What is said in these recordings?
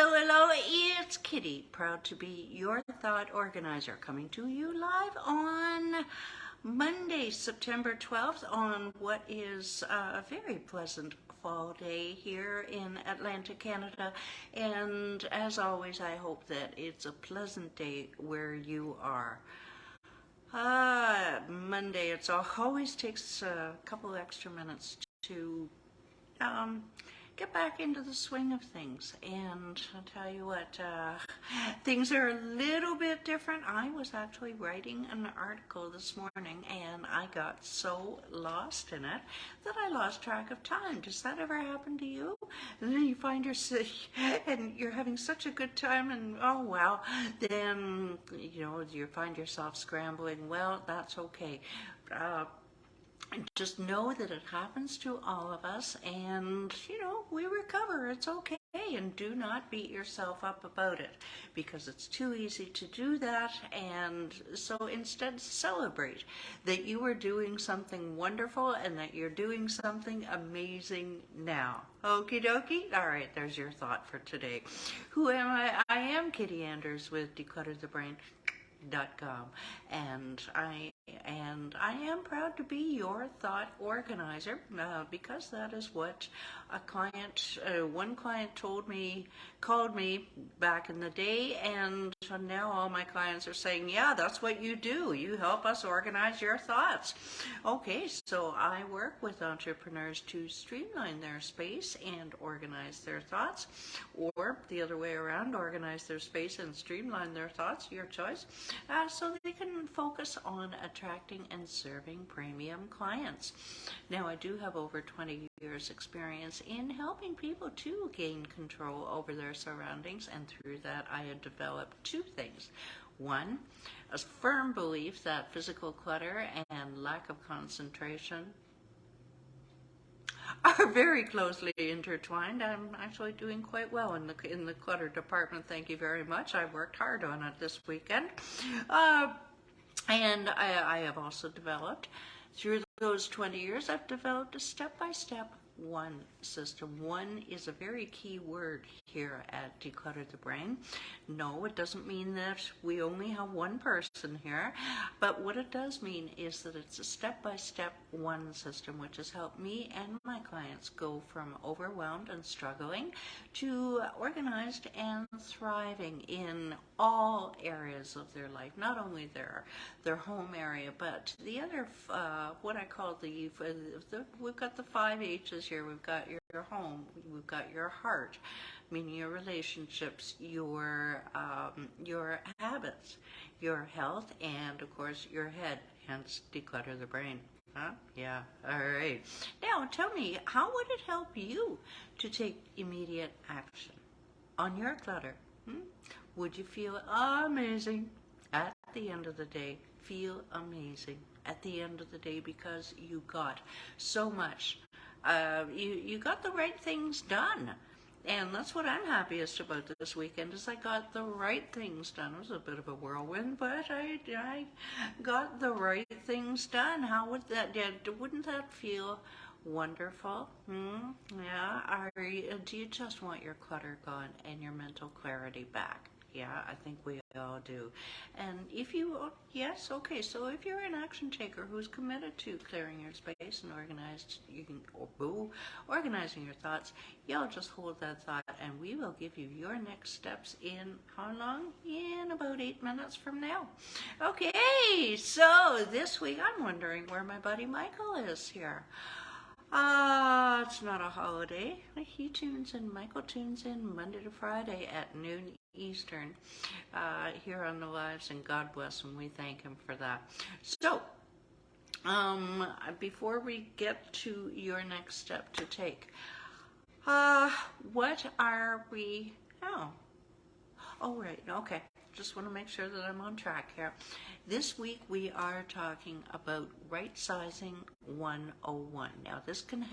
Hello, it's Kitti, proud to be your thought organizer, coming to you live on Monday, September 12th, on what is a very pleasant fall day here in Atlantic, Canada. And as always, I hope that it's a pleasant day where you are. Monday, always takes a couple extra minutes to get back into the swing of things. And I'll tell you what, things are a little bit different. I was actually writing an article this morning and I got so lost in it that I lost track of time. Does that ever happen to you? And then you find yourself, and you're having such a good time, and oh wow, then you find yourself scrambling. Well, that's okay. Just know that it happens to all of us, and we recover. It's okay, and do not beat yourself up about it, because it's too easy to do that. And so instead, celebrate that you are doing something wonderful and that you're doing something amazing now. Okie dokie. All right, there's your thought for today. Who am I? I am Kitti Anders with Declutterthebrain.com, and I am proud to be your thought organizer, because that is what one client called me back in the day, and now all my clients are saying, yeah, that's what you do. You help us organize your thoughts. Okay, so I work with entrepreneurs to streamline their space and organize their thoughts, or the other way around, organize their space and streamline their thoughts, your choice, so they can focus on attracting and serving premium clients. Now, I do have over 20 years experience in helping people to gain control over their surroundings, and through that I have developed two things. One, a firm belief that physical clutter and lack of concentration are very closely intertwined. I'm actually doing quite well in the clutter department. Thank you very much. I worked hard on it this weekend. And I have also developed, through those 20 years, I've developed a step-by-step one system. One is a very key word here at Declutter the Brain. No, it doesn't mean that we only have one person here, but what it does mean is that it's a step-by-step one system, which has helped me and my clients go from overwhelmed and struggling to organized and thriving in all areas of their life, not only their home area, but the other, what I call we've got the 5 H's here. We've got your home, we've got your heart, meaning your relationships, your habits, your health, and of course your head, hence Declutter the Brain. Huh? Yeah, all right. Now tell me, how would it help you to take immediate action on your clutter? Would you feel amazing at the end of the day? Feel amazing at the end of the day because you got so much. You got the right things done. And that's what I'm happiest about this weekend, is I got the right things done. It was a bit of a whirlwind, but I got the right things done. How would that, wouldn't that feel wonderful? Yeah. Do you just want your clutter gone and your mental clarity back? Yeah, I think we all do. And yes, okay, so if you're an action taker who's committed to clearing your space and organizing your thoughts, you'll just hold that thought and we will give you your next steps in how long? In about 8 minutes from now. Okay, so this week I'm wondering where my buddy Michael is here. It's not a holiday. Michael tunes in Monday to Friday at noon Eastern here on the lives, and God bless him. We thank him for that. So, before we get to your next step to take, what are we, oh, right, okay. Just want to make sure that I'm on track here. This week we are talking about Rightsizing 101. Now this can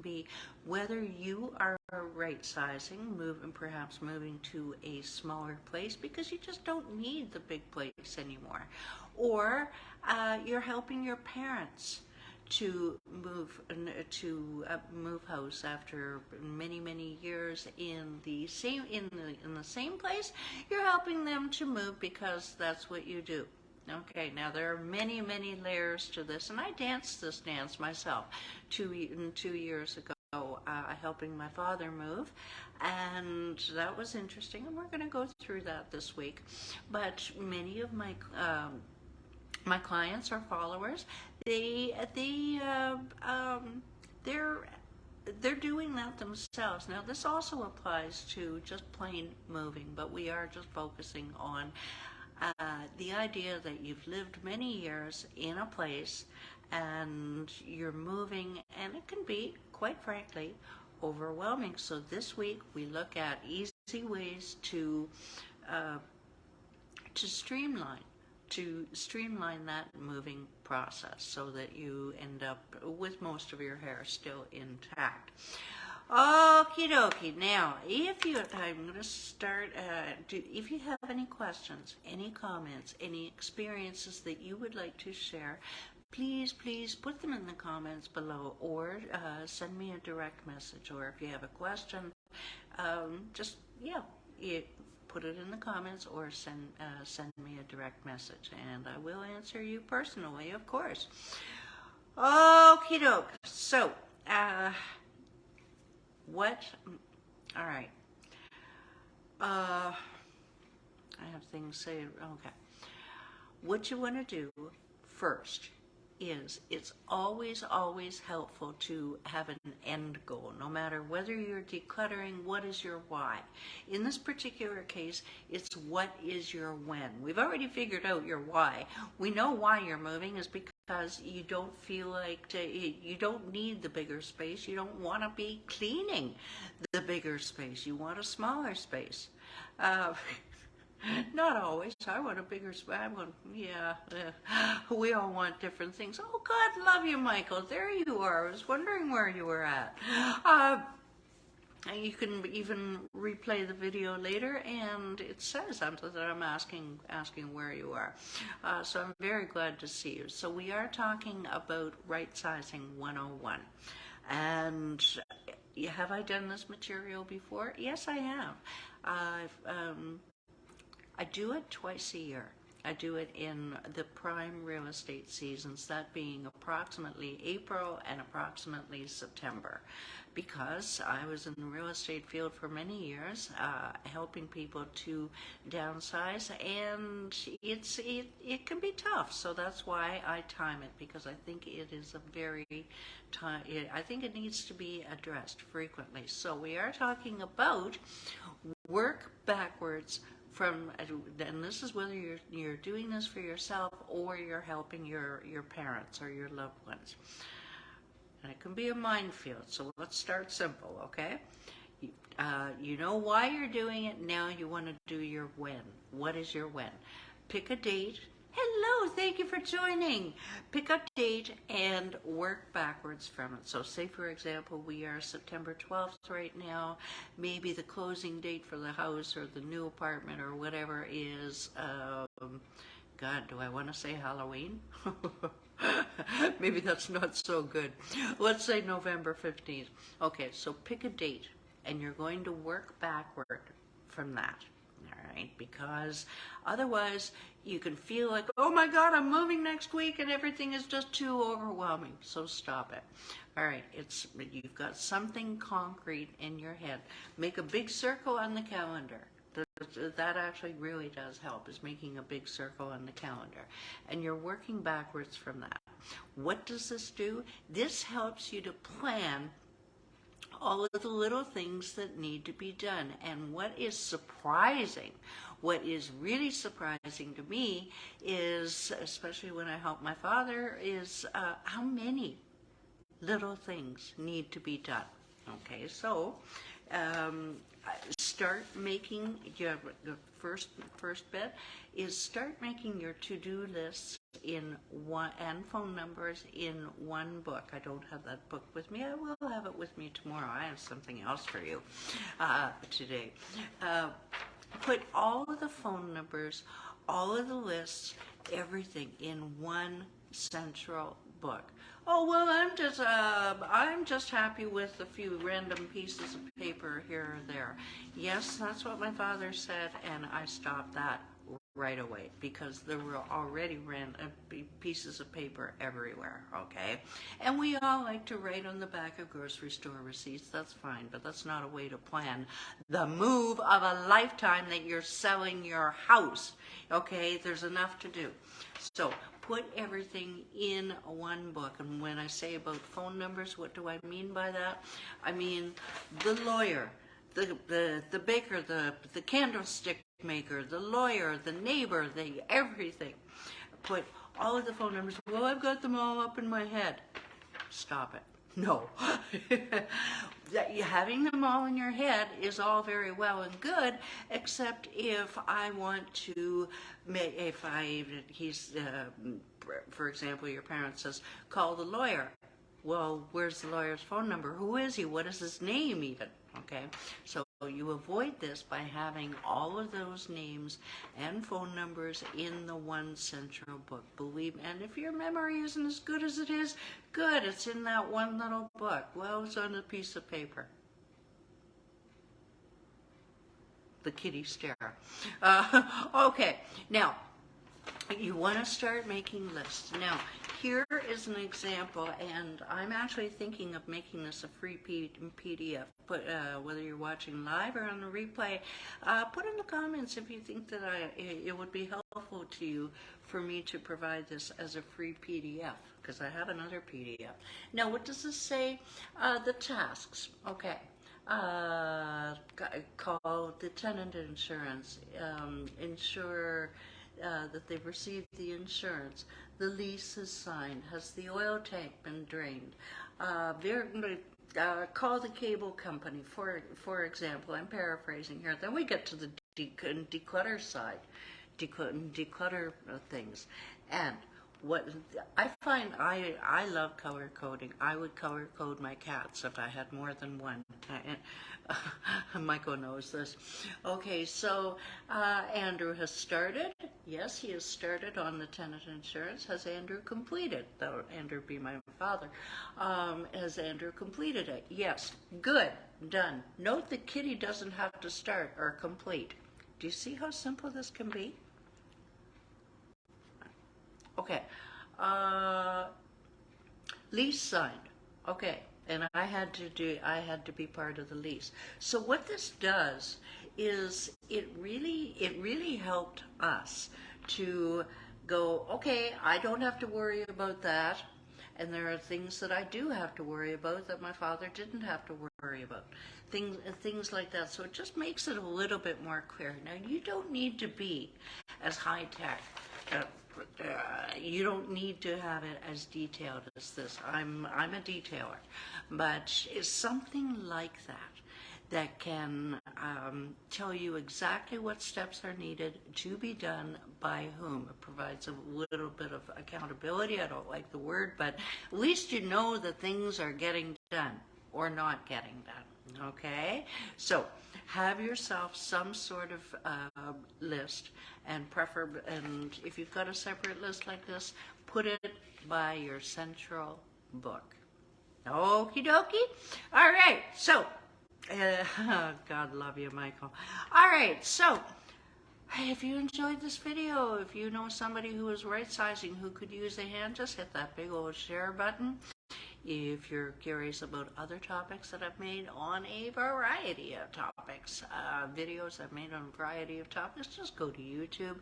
be whether you are right-sizing, perhaps moving to a smaller place because you just don't need the big place anymore, or you're helping your parents to move house after many years in the same place. You're helping them to move because that's what you do. Okay, now there are many layers to this, and I danced this dance myself 2 years ago, helping my father move, and that was interesting, and we're going to go through that this week. But many of my clients or followers, they're doing that themselves. Now, this also applies to just plain moving, but we are just focusing on the idea that you've lived many years in a place and you're moving, and it can be, quite frankly, overwhelming. So this week we look at easy ways to streamline that moving process so that you end up with most of your hair still intact. Okie dokie. Now, I'm going to start, if you have any questions, any comments, any experiences that you would like to share, please put them in the comments below, or send me a direct message. Or if you have a question, put it in the comments, or send me a direct message, and I will answer you personally, of course. Okie doke. So, all right. I have things to say. Okay. What you want to do first is, it's always helpful to have an end goal, no matter whether you're decluttering. What is your why? In this particular case, it's what is your when. We've already figured out your why. We know why you're moving is because you don't feel like you don't need the bigger space. You don't want to be cleaning the bigger space. You want a smaller space. Not always. I want a bigger space. We all want different things. Oh, God love you, Michael. There you are. I was wondering where you were at. You can even replay the video later, and it says that I'm asking where you are. So I'm very glad to see you. So we are talking about Rightsizing 101. And have I done this material before? Yes, I have. I do it twice a year. I do it in the prime real estate seasons, that being approximately April and approximately September, because I was in the real estate field for many years, helping people to downsize, and it can be tough. So that's why I time it, because I think it is I think it needs to be addressed frequently. So we are talking about work backwards from, and this is whether you're doing this for yourself or you're helping your parents or your loved ones. And it can be a minefield, so let's start simple, okay? You know why you're doing it. Now you want to do your when. What is your when? Pick a date. Hello, thank you for joining. Pick a date and work backwards from it. So say, for example, we are September 12th right now. Maybe the closing date for the house or the new apartment or whatever is, God, do I want to say Halloween? Maybe that's not so good. Let's say November 15th. Okay, so pick a date, and you're going to work backward from that. All right, because otherwise you can feel like, oh my God, I'm moving next week and everything is just too overwhelming. So stop it. All right, you've got something concrete in your head. Make a big circle on the calendar. That actually really does help, is making a big circle on the calendar. And you're working backwards from that. What does this do? This helps you to plan all of the little things that need to be done. And what is surprising, what is really surprising to me is, especially when I help my father, is how many little things need to be done. Okay, so start making your first bit is start making your to-do lists in one, and phone numbers in one book. I don't have that book with me. I will have it with me tomorrow. I have something else for you today. Put all of the phone numbers, all of the lists, everything in one central book. Oh, well, I'm just happy with a few random pieces of paper here or there. Yes, that's what my father said, and I stopped that right away because there were already pieces of paper everywhere, okay? And we all like to write on the back of grocery store receipts. That's fine, but that's not a way to plan the move of a lifetime that you're selling your house, okay? There's enough to do. So put everything in one book. And when I say about phone numbers, what do I mean by that? I mean the lawyer, the baker, the candlestick maker, the lawyer, the neighbor, everything. Put all of the phone numbers. Well, I've got them all up in my head. Stop it. No. Having them all in your head is all very well and good, except if I want to make, for example, your parent says, call the lawyer. Well, where's the lawyer's phone number? Who is he? What is his name even? Okay, so you avoid this by having all of those names and phone numbers in the one central book. Believe, and if your memory isn't as good as it is, good, it's in that one little book. Well, it's on a piece of paper. The Kitti stare. Okay, now, you want to start making lists. Now, here is an example, and I'm actually thinking of making this a free PDF. But whether you're watching live or on the replay, put in the comments if you think that it would be helpful to you for me to provide this as a free PDF, because I have another PDF. Now, what does this say? The tasks. Okay. Call the tenant insurance, ensure that they've received the insurance, the lease is signed, has the oil tank been drained, call the cable company, for example. I'm paraphrasing here. Then we get to the declutter side, declutter things. And what I find, I love color coding. I would color code my cats if I had more than one. Michael knows this. Okay, so Andrew has started. Yes, he has started on the tenant insurance. Has Andrew completed? Though Andrew be my father. Has Andrew completed it? Yes. Good. Done. Note that Kitti doesn't have to start or complete. Do you see how simple this can be? Okay, lease signed. Okay, and I had to be part of the lease. So what this does is it really helped us to go, okay, I don't have to worry about that, and there are things that I do have to worry about that my father didn't have to worry about. Things like that. So it just makes it a little bit more clear. Now, you don't need to be as high tech. You don't need to have it as detailed as this. I'm a detailer, but it's something like that can tell you exactly what steps are needed to be done by whom. It provides a little bit of accountability. I don't like the word, but at least you know that things are getting done or not getting done. Okay, so have yourself some sort of list, and and if you've got a separate list like this, put it by your central book. Okie dokie. All right, so God love you, Michael. All right, so if you enjoyed this video, if you know somebody who is right-sizing who could use a hand, just hit that big old share button. If you're curious about other topics that I've made on a variety of topics, videos I've made on a variety of topics, just go to YouTube,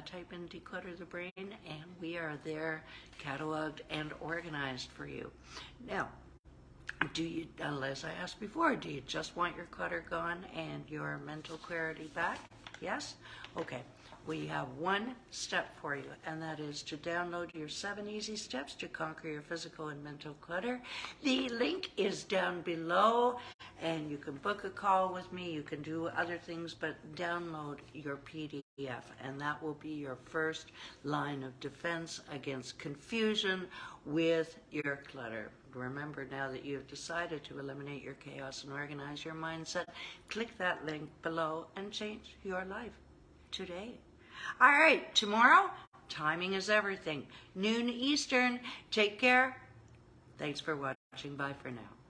type in Declutter the Brain, and we are there cataloged and organized for you. Now, do you, as I asked before, do you just want your clutter gone and your mental clarity back? Yes? Okay. We have one step for you, and that is to download your 7 easy steps to conquer your physical and mental clutter. The link is down below, and you can book a call with me. You can do other things, but download your PDF, and that will be your first line of defense against confusion with your clutter. Remember, now that you've decided to eliminate your chaos and organize your mindset, click that link below and change your life today. All right, tomorrow, Timing is everything. Noon Eastern. Take care. Thanks for watching. Bye for now.